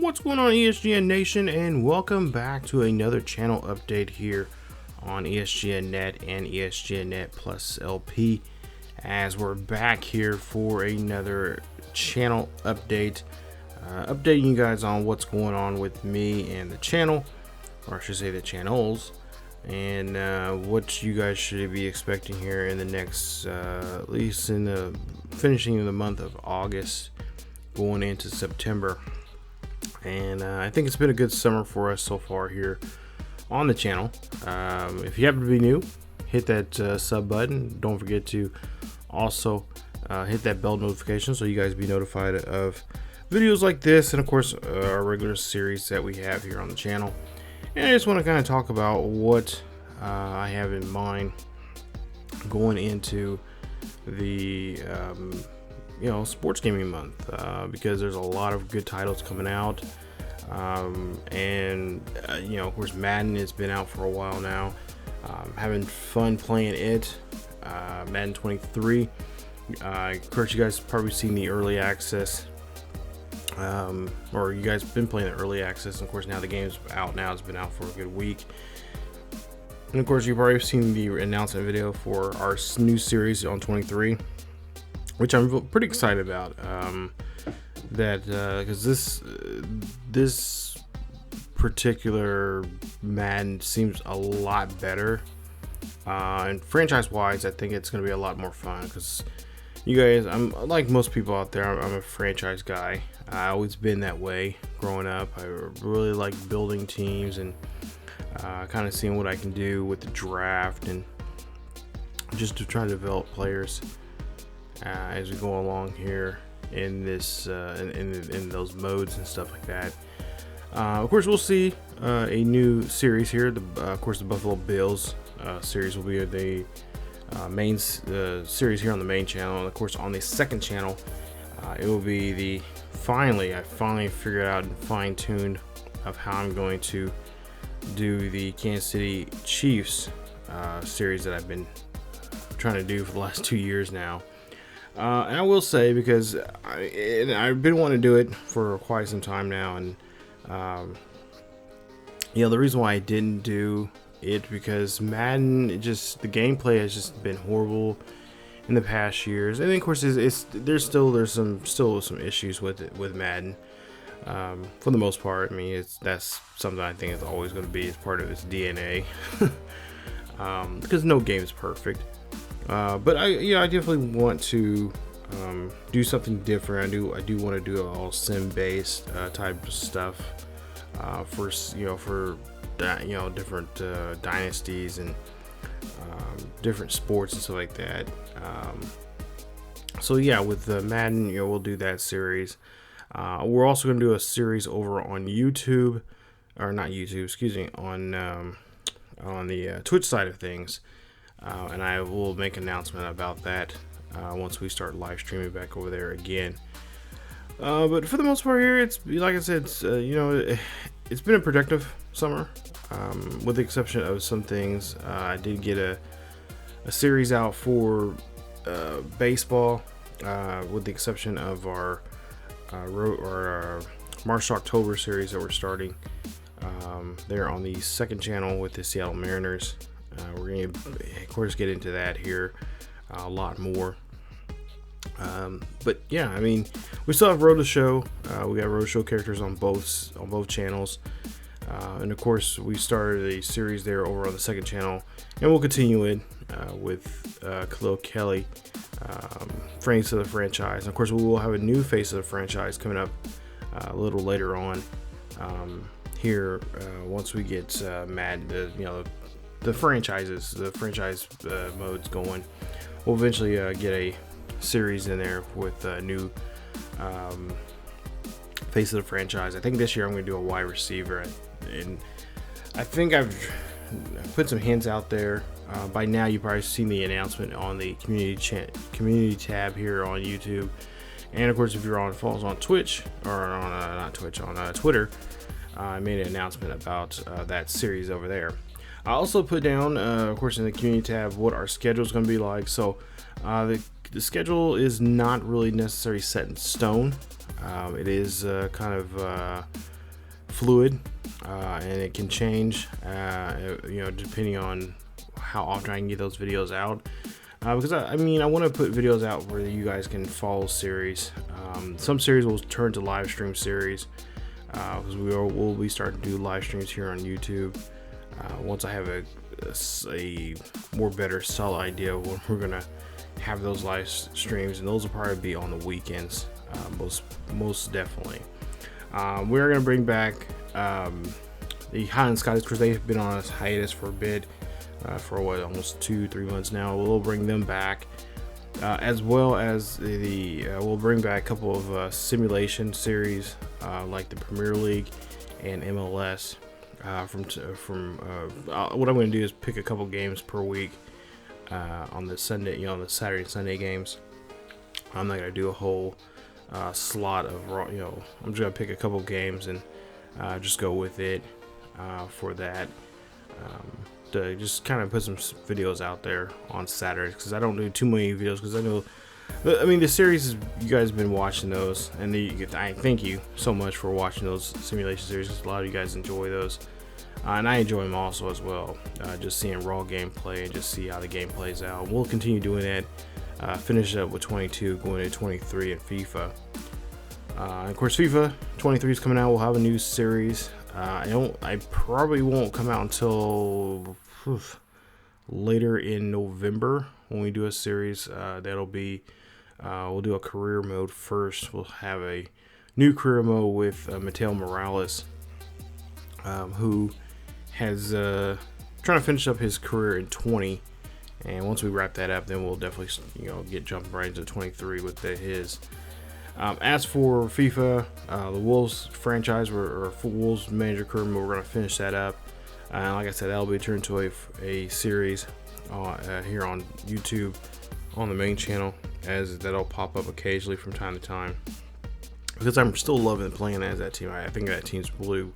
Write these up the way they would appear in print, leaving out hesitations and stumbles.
What's going on, ESGN Nation, and welcome back to another channel update here on ESGNet and ESGNet Plus LP, as we're back here for another channel update, updating you guys on what's going on with me and the channel, or I should say the channels, and what you guys should be expecting here in the next, at least in the finishing of the month of August, going into September. And I think it's been a good summer for us so far here on the channel. If you happen to be new, hit that sub button. Don't forget to also hit that bell notification so you guys be notified of videos like this, and of course our regular series that we have here on the channel. And I just want to kind of talk about what I have in mind going into the sports gaming month, because there's a lot of good titles coming out, and of course Madden has been out for a while now. Having fun playing it. Madden 23, of course you guys probably seen the early access, or you guys been playing the early access, and of course now the game's out now. It's been out for a good week, and of course you've already seen the announcement video for our new series on 23, which I'm pretty excited about, because this particular Madden seems a lot better, and franchise-wise, I think it's going to be a lot more fun. Because you guys, I'm like most people out there, I'm a franchise guy. I always been that way growing up. I really like building teams and kind of seeing what I can do with the draft, and just to try to develop players as we go along here in this in those modes and stuff like that. Of course, we'll see a new series here. Of course, the Buffalo Bills series will be the main series here on the main channel, and of course on the second channel it will be the I finally figured out and fine-tuned of how I'm going to do the Kansas City Chiefs series that I've been trying to do for the last 2 years now. And I will say, because I've been wanting to do it for quite some time now, and the reason why I didn't do it, because Madden, the gameplay has just been horrible in the past years, and of course there's still some issues with it, with Madden. For the most part, I mean, that's something I think is always going to be as part of its DNA, because no game is perfect. But I definitely want to do something different. I do want to do all sim based type of stuff for different dynasties and different sports and stuff like that. So yeah, with Madden, we'll do that series. We're also going to do a series over on YouTube, or not YouTube, excuse me, on the Twitch side of things. And I will make an announcement about that once we start live streaming back over there again. But for the most part here, it's like I said, it's been a productive summer, with the exception of some things. I did get a series out for baseball, with the exception of our March to October series that we're starting there on the second channel with the Seattle Mariners. We're going to, of course, get into that here a lot more. But yeah, I mean, we still have Road to Show. We got Road to Show characters on both channels. And of course, we started a series there over on the second channel, and we'll continue it with Khalil Kelly, face of the franchise. And of course, we will have a new face of the franchise coming up a little later on here, once we get Madden, the franchise modes going. We'll eventually get a series in there with a new face of the franchise. I think this year I'm going to do a wide receiver, and I think I've put some hints out there. By now you've probably seen the announcement on the community tab here on YouTube, and of course if you're follows on Twitch, or on Twitter, I made an announcement about that series over there. I also put down, of course, in the community tab what our schedule is going to be like. So the the schedule is not really necessarily set in stone. It is kind of fluid, and it can change, depending on how often I can get those videos out. Because I want to put videos out where you guys can follow series. Some series will turn to live stream series, because we'll be starting to do live streams here on YouTube. Once I have a more better solid idea of when we're gonna have those live streams, and those will probably be on the weekends, most definitely. We're gonna bring back the Highland Scotties, because they've been on a hiatus for a bit, for almost 2-3 months now. We'll bring them back, as well as we'll bring back a couple of simulation series, like the Premier League and MLS. What I'm going to do is pick a couple games per week on the Sunday, the Saturday and Sunday games. I'm not going to do a whole slot of I'm just going to pick a couple games and just go with it for that. To just kind of put some videos out there on Saturdays, because I don't do too many videos, because I know, the series, you guys have been watching those, and I thank you so much for watching those simulation series, because a lot of you guys enjoy those, and I enjoy them also as well. Just seeing raw gameplay and just see how the game plays out. We'll continue doing that. Finish up with 22, going to 23 in FIFA. And of course, FIFA 23 is coming out. We'll have a new series. I probably won't come out until later in November when we do a series. That'll be we'll do a career mode first. We'll have a new career mode with Mateo Morales, who has trying to finish up his career in 20. And once we wrap that up, then we'll definitely get jumping right into 23 with his. As for FIFA, the Wolves franchise, or Wolves manager career mode, we're going to finish that up. And like I said, that'll be turned to a series here on YouTube on the main channel, as that'll pop up occasionally from time to time. Because I'm still loving playing as that team. I think that team's blue.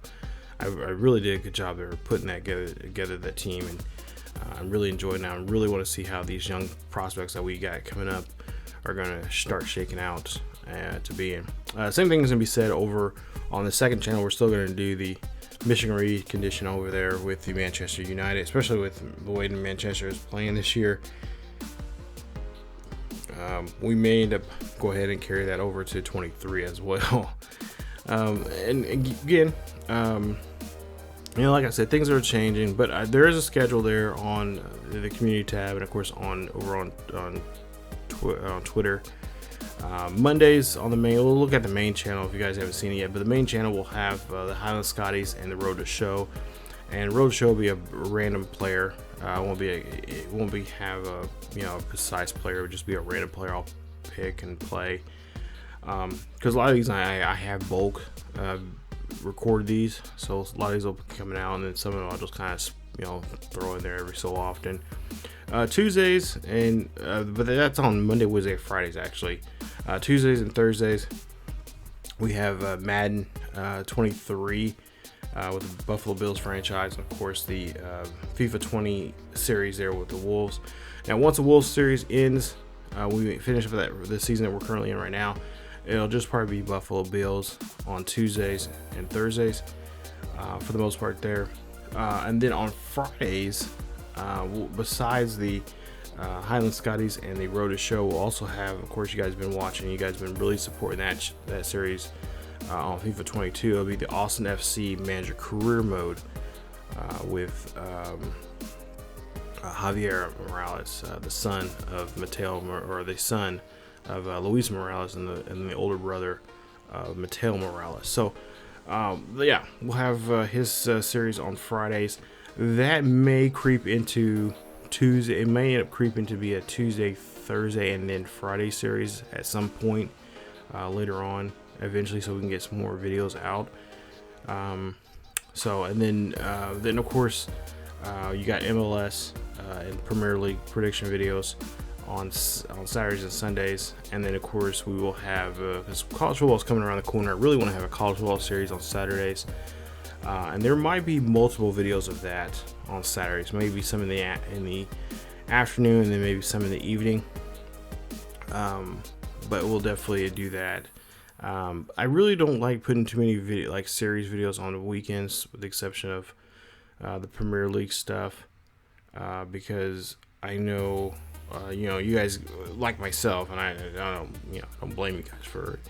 I really did a good job there putting that together that team, and I'm really enjoying it now. I really want to see how these young prospects that we got coming up are going to start shaking out to be in. Same thing is going to be said over on the second channel. We're still going to do the Michigan Recondition over there with the Manchester United, especially with the way Manchester is playing this year. We may end up go ahead and carry that over to 23 as well. And again, like I said, things are changing, but there is a schedule there on the community tab, and of course over on Twitter. Mondays on the main, we'll look at the main channel if you guys haven't seen it yet, but the main channel will have the Highland Scotties and the Road to Show, and Road to Show will be a random player. It won't have a precise player. It will just be a random player I'll pick and play, because a lot of these I have bulk record these, so a lot of these will be coming out, and then some of them I'll just kind of throw in there every so often. Tuesdays and but that's on Monday, Wednesday, Fridays actually. Tuesdays and Thursdays we have Madden 23 with the Buffalo Bills franchise, and of course the FIFA 20 series there with the Wolves. Now once the Wolves series ends, we finish up the season that we're currently in right now, it'll just probably be Buffalo Bills on Tuesdays and Thursdays for the most part there. And then on Fridays, besides the Highland Scotties and the Road to Show, we'll also have, of course, you guys have been watching, you guys have been really supporting that series on FIFA 22. It'll be the Austin FC Manager Career Mode with Javier Morales, the son of Mateo, or the son of Luis Morales, and the older brother of Mateo Morales. So yeah, we'll have his series on Fridays. That may creep into Tuesday. It may end up creeping to be a Tuesday, Thursday, and then Friday series at some point later on, eventually, so we can get some more videos out. And then of course you got MLS and Premier League prediction videos on Saturdays and Sundays, and then of course we will have, because college football is coming around the corner, I really want to have a college football series on Saturdays, and there might be multiple videos of that on Saturdays, maybe some in the afternoon and then maybe some in the evening. But we'll definitely do that. I really don't like putting too many series videos on the weekends, with the exception of the Premier League stuff, because I know you guys like myself, and I don't blame you guys for it.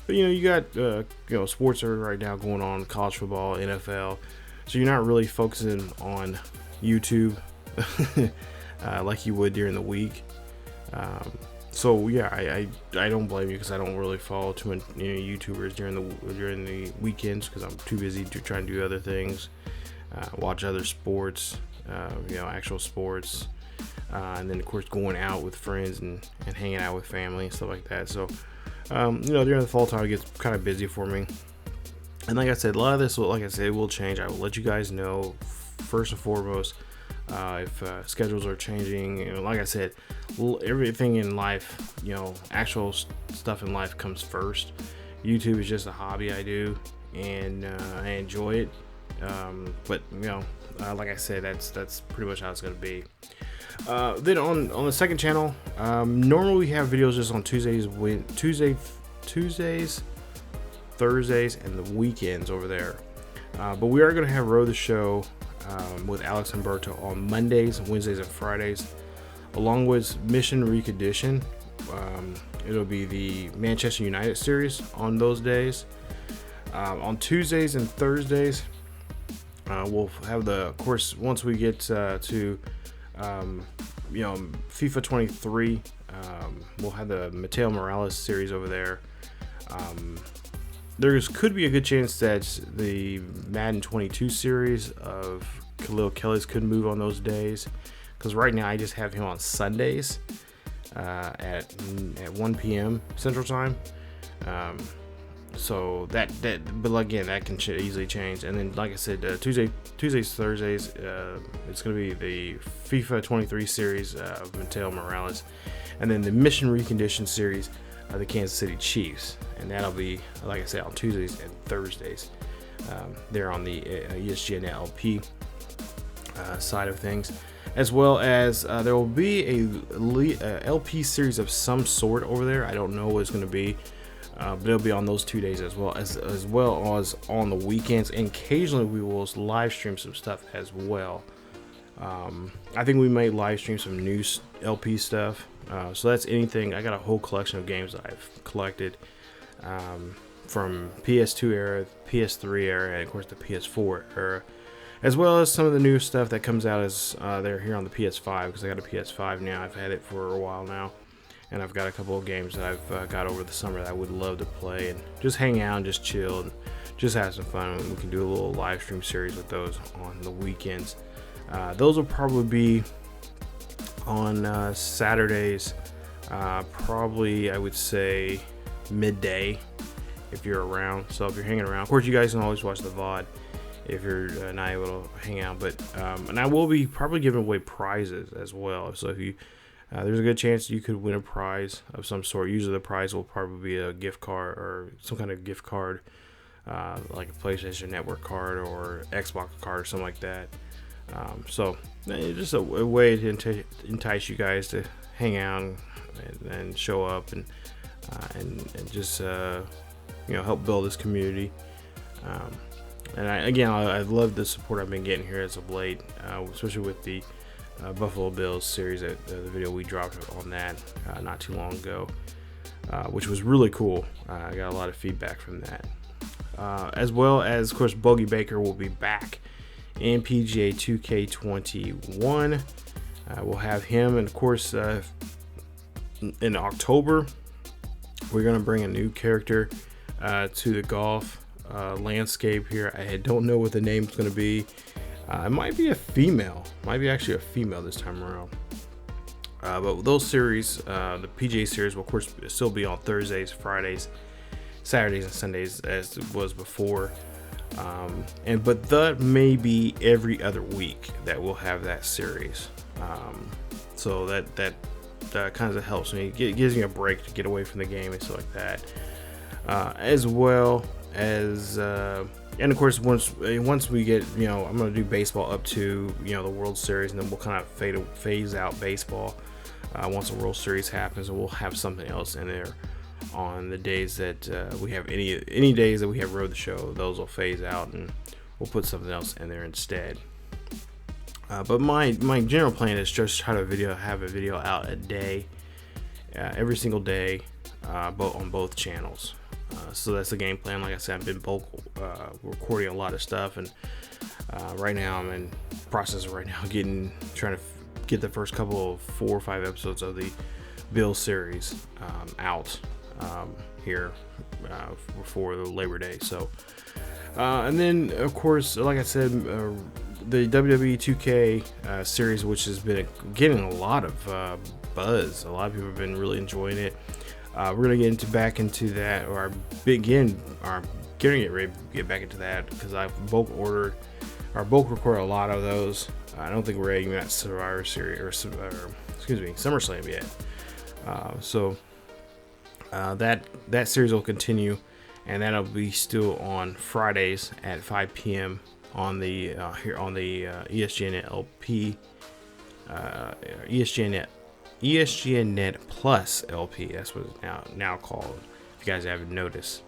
But you got sports are right now going on, college football, NFL, so you're not really focusing on YouTube like you would during the week. So yeah, I don't blame you, because I don't really follow too many YouTubers during the weekends, because I'm too busy trying to do other things, watch other sports, actual sports, and then of course going out with friends and hanging out with family and stuff like that. So during the fall time it gets kind of busy for me, and like I said, a lot of this will change. I will let you guys know first and foremost. If schedules are changing, like I said, everything in life, actual stuff in life comes first. YouTube is just a hobby I do, and I enjoy it. But like I said, that's pretty much how it's gonna be. Then on the second channel, normally we have videos just on Tuesdays, Thursdays, and the weekends over there. But we are gonna have Row the Show with Alex Humberto on Mondays, Wednesdays, and Fridays, along with Mission Recondition. It'll be the Manchester United series on those days. On Tuesdays and Thursdays, we'll have of course, once we get to FIFA 23, we'll have the Mateo Morales series over there. Could be a good chance that the Madden 22 series of Khalil Kelly's could move on those days, because right now I just have him on Sundays at 1 p.m. Central Time. So but again, that can easily change. And then, like I said, Tuesdays, Thursdays, it's going to be the FIFA 23 series of Mateo Morales, and then the Mission Recondition series of the Kansas City Chiefs, and that'll be, like I said, on Tuesdays and Thursdays. They're on the ESGNet LP side of things, as well as there will be a LP series of some sort over there. I don't know what it's going to be, but it'll be on those 2 days as well as on the weekends. And occasionally we will live stream some stuff as well. I think we may live stream some new LP stuff. So that's anything. I got a whole collection of games that I've collected from PS2 era, PS3 era, and of course the PS4 era, as well as some of the new stuff that comes out as they're here on the PS5, because I got a PS5 now. I've had it for a while now, and I've got a couple of games that I've got over the summer that I would love to play and just hang out and just chill and just have some fun. We can do a little live stream series with those on the weekends. Those will probably be on Saturdays, probably I would say midday if you're around. So if you're hanging around, of course you guys can always watch the VOD if you're not able to hang out. But and I will be probably giving away prizes as well. So if you there's a good chance you could win a prize of some sort. Usually the prize will probably be a gift card or some kind of gift card, like a PlayStation Network card or Xbox card or something like that. So just a way to entice you guys to hang out and show up and just help build this community. And I love the support I've been getting here as of late, especially with the Buffalo Bills series, the video we dropped on that not too long ago, which was really cool. I got a lot of feedback from that, as well as, of course, Bogey Baker will be back in PGA 2K21. We'll have him, and of course in October we're going to bring a new character to the golf landscape here. I don't know what the name's going to be. It might be a female, actually a female this time around. But those series, the PGA series, will of course still be on Thursdays, Fridays, Saturdays, and Sundays as it was before. But that may be every other week that we'll have that series. So that kind of helps me. It gives me a break to get away from the game and stuff like that. As well as, and of course, once we get, I'm going to do baseball up to, the World Series, and then we'll kind of phase out baseball once the World Series happens, and we'll have something else in there on the days that we have any days that we have Road the Show. Those will phase out, and we'll put something else in there instead. But my general plan is just try to have a video out a day, every single day, on both channels. So that's the game plan. Like I said, I've been recording a lot of stuff, and right now I'm in process right now trying to get the first couple of 4 or 5 episodes of the Bill series out here before the Labor Day. So and then of course, like I said, the WWE 2K series, which has been getting a lot of buzz. A lot of people have been really enjoying it. We're gonna get back into that, or getting ready to get back into that, because I've bulk recorded a lot of those. I don't think we're even at Survivor Series or SummerSlam yet. So that series will continue, and that'll be still on Fridays at 5 p.m. on the here on the ESGNet LP, ESGNet Plus LP. That's what it's now called, if you guys haven't noticed.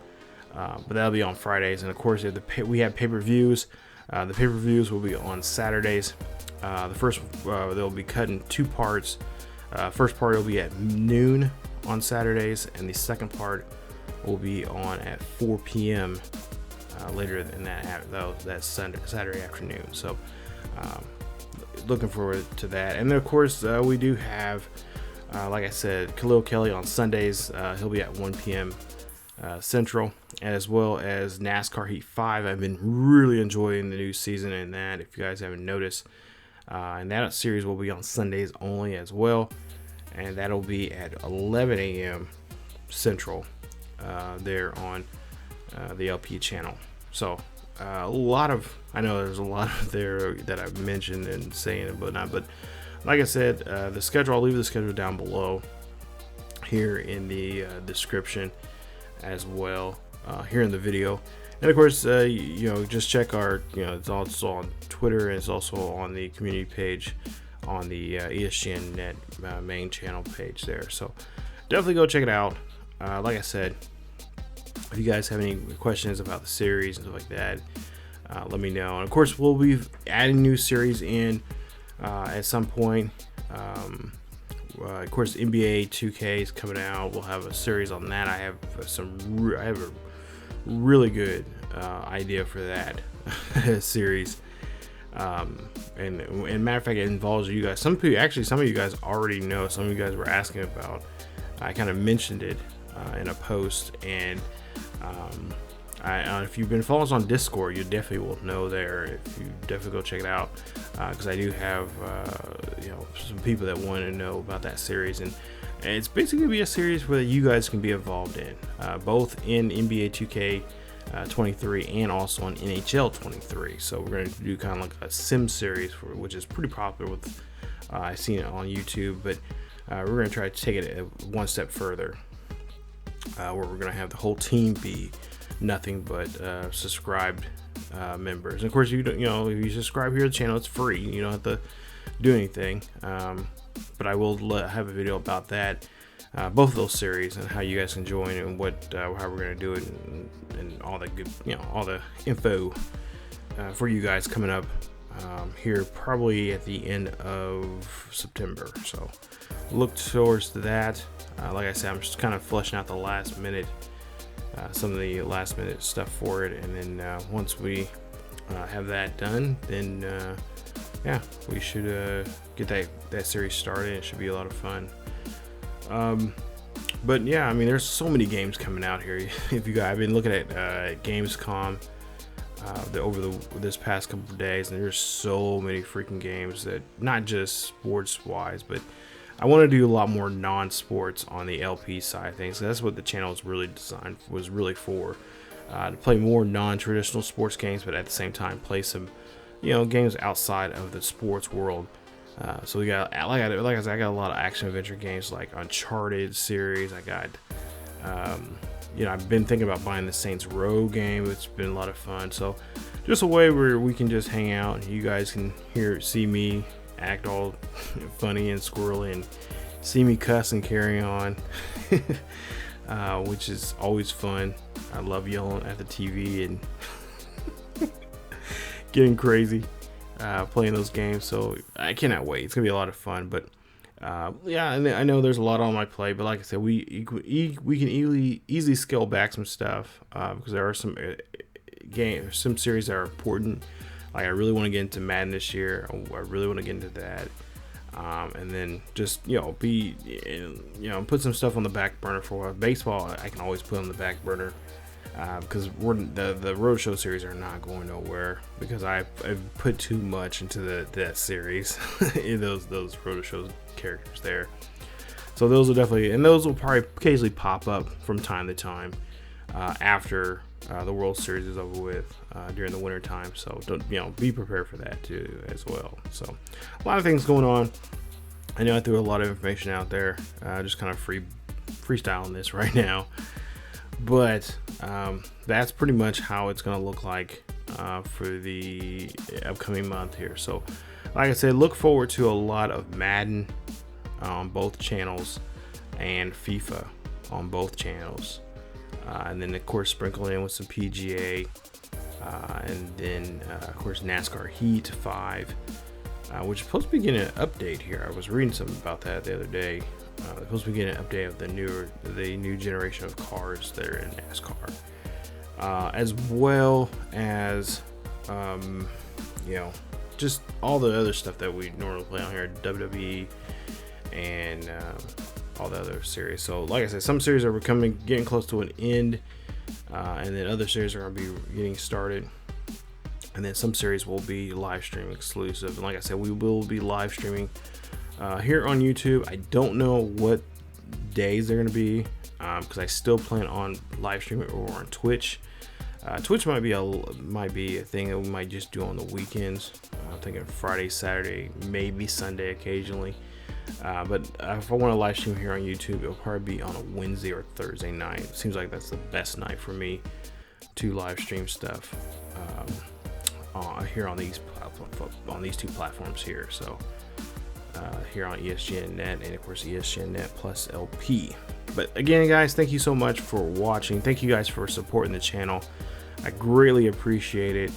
But that'll be on Fridays, and of course, we have pay-per-views. The pay-per-views will be on Saturdays. The first they'll be cut in 2 parts. First part will be at noon on Saturdays, and the second part will be on at 4 p.m. Later in that Saturday afternoon. So looking forward to that. And then of course we do have, like I said, Khalil Kelly on Sundays. He'll be at 1 p.m. Central, as well as NASCAR Heat 5. I've been really enjoying the new season in that, if you guys haven't noticed. And that series will be on Sundays only as well, and that'll be at 11 a.m. Central there on the LP channel. So I know there's a lot there that I've mentioned and saying and whatnot, but like I said, the schedule, I'll leave the schedule down below here in the description as well, here in the video. And of course, just check our, it's also on Twitter, and it's also on the community page on the ESGNet main channel page there. So definitely go check it out. Like I said, if you guys have any questions about the series and stuff like that, let me know. And of course, we'll be adding new series in at some point. Of course, NBA 2K is coming out. We'll have a series on that. I have a really good idea for that series. And matter of fact, it involves you guys. Some of you guys already know. Some of you guys were asking about. I kind of mentioned it in a post, and if you've been following us on Discord, you definitely will know there. If you definitely go check it out, because I do have some people that want to know about that series, and it's basically gonna be a series where you guys can be involved in, both in NBA 2K 23 and also on NHL 23. So we're going to do kind of like a sim series, which is pretty popular with I've seen it on YouTube, but we're going to try to take it one step further, where we're going to have the whole team be nothing but subscribed members. And of course, if you subscribe here to the channel, it's free. You don't have to do anything, but I will have a video about that, both of those series, and how you guys can join, and how we're going to do it, and all that good, all the info for you guys coming up here probably at the end of September. So look towards to that. Like I said, I'm just kind of fleshing out the last minute, some of the last minute stuff for it, and then once we have that done, then we should get that series started. It should be a lot of fun. But yeah, I mean, there's so many games coming out here. If you guys, I've been looking at Gamescom over this past couple of days, and there's so many freaking games, that not just sports wise, but I want to do a lot more non-sports on the LP side of things. So that's what the channel was really for, to play more non-traditional sports games, but at the same time play some games outside of the sports world. So we got, like I said, I got a lot of action adventure games like Uncharted series. I got, I've been thinking about buying the Saints Row game. It's been a lot of fun. So just a way where we can just hang out, and you guys can see me act all funny and squirrely, and see me cuss and carry on, which is always fun. I love yelling at the TV and getting crazy playing those games, so I cannot wait. It's gonna be a lot of fun. But yeah, and I know there's a lot on my plate, but like I said, we can easily scale back some stuff because there are some some series that are important. Like I really want to get into Madden this year. I really want to get into that. And then just put some stuff on the back burner for a while. Baseball I can always put on the back burner because the Roadshow series are not going nowhere because I've put too much into that series. those Roadshow characters there. So those will definitely, and those will probably occasionally pop up from time to time after the World Series is over with during the winter time. So don't be prepared for that too as well. So a lot of things going on. I know I threw a lot of information out there, just kind of freestyling this right now, but that's pretty much how it's going to look like for the upcoming month here. So like I said, look forward to a lot of Madden on both channels and FIFA on both channels. And then of course sprinkle in with some PGA, and then of course NASCAR Heat 5, which is supposed to be getting an update here. I was reading something about that the other day. They're supposed to be getting an update of the new generation of cars that are in NASCAR, as well as just all the other stuff that we normally play on here, WWE and all the other series. So like I said, some series are getting close to an end, and then other series are going to be getting started, and then some series will be live stream exclusive. And like I said, we will be live streaming here on YouTube. I don't know what days they're going to be because I still plan on live streaming or on Twitch. Twitch might be a thing that we might just do on the weekends. I'm thinking Friday, Saturday, maybe Sunday occasionally. But if I want to live stream here on YouTube, it'll probably be on a Wednesday or Thursday night. It seems like that's the best night for me to live stream stuff here on these two platforms here. So here on ESGNet and of course ESGNet plus LP. But again, guys, thank you so much for watching. Thank you guys for supporting the channel. I greatly appreciate it.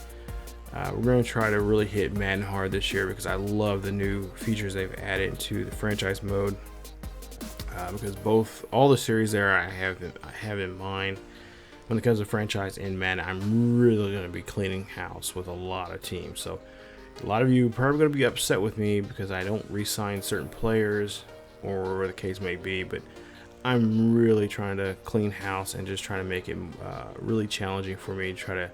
We're going to try to really hit Madden hard this year because I love the new features they've added to the franchise mode. Because all the series there I have in mind when it comes to franchise and Madden, I'm really going to be cleaning house with a lot of teams. So a lot of you are probably going to be upset with me because I don't re-sign certain players or whatever the case may be, but I'm really trying to clean house and just trying to make it really challenging for me to try to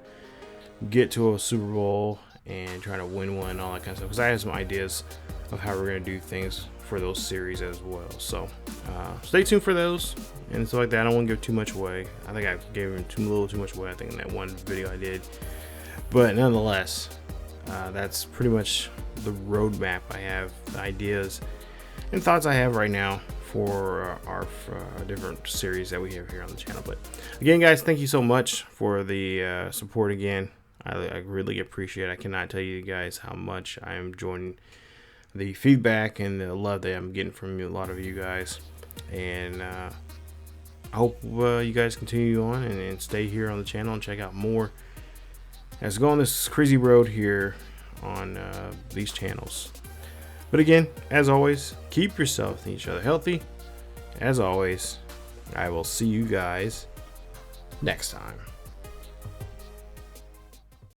get to a Super Bowl and try to win one and all that kind of stuff, because I have some ideas of how we're going to do things for those series as well. So stay tuned for those and stuff like that. I don't want to give too much away. I think I gave him a little too much away, I think, in that one video I did. But nonetheless, that's pretty much the roadmap I have, the ideas and thoughts I have right now for our different series that we have here on the channel. But again, guys, thank you so much for the support again. I really appreciate it. I cannot tell you guys how much I am enjoying the feedback and the love that I'm getting from a lot of you guys. And I hope you guys continue on and stay here on the channel and check out more as we go on this crazy road here on these channels. But again, as always, keep yourself and each other healthy. As always, I will see you guys next time.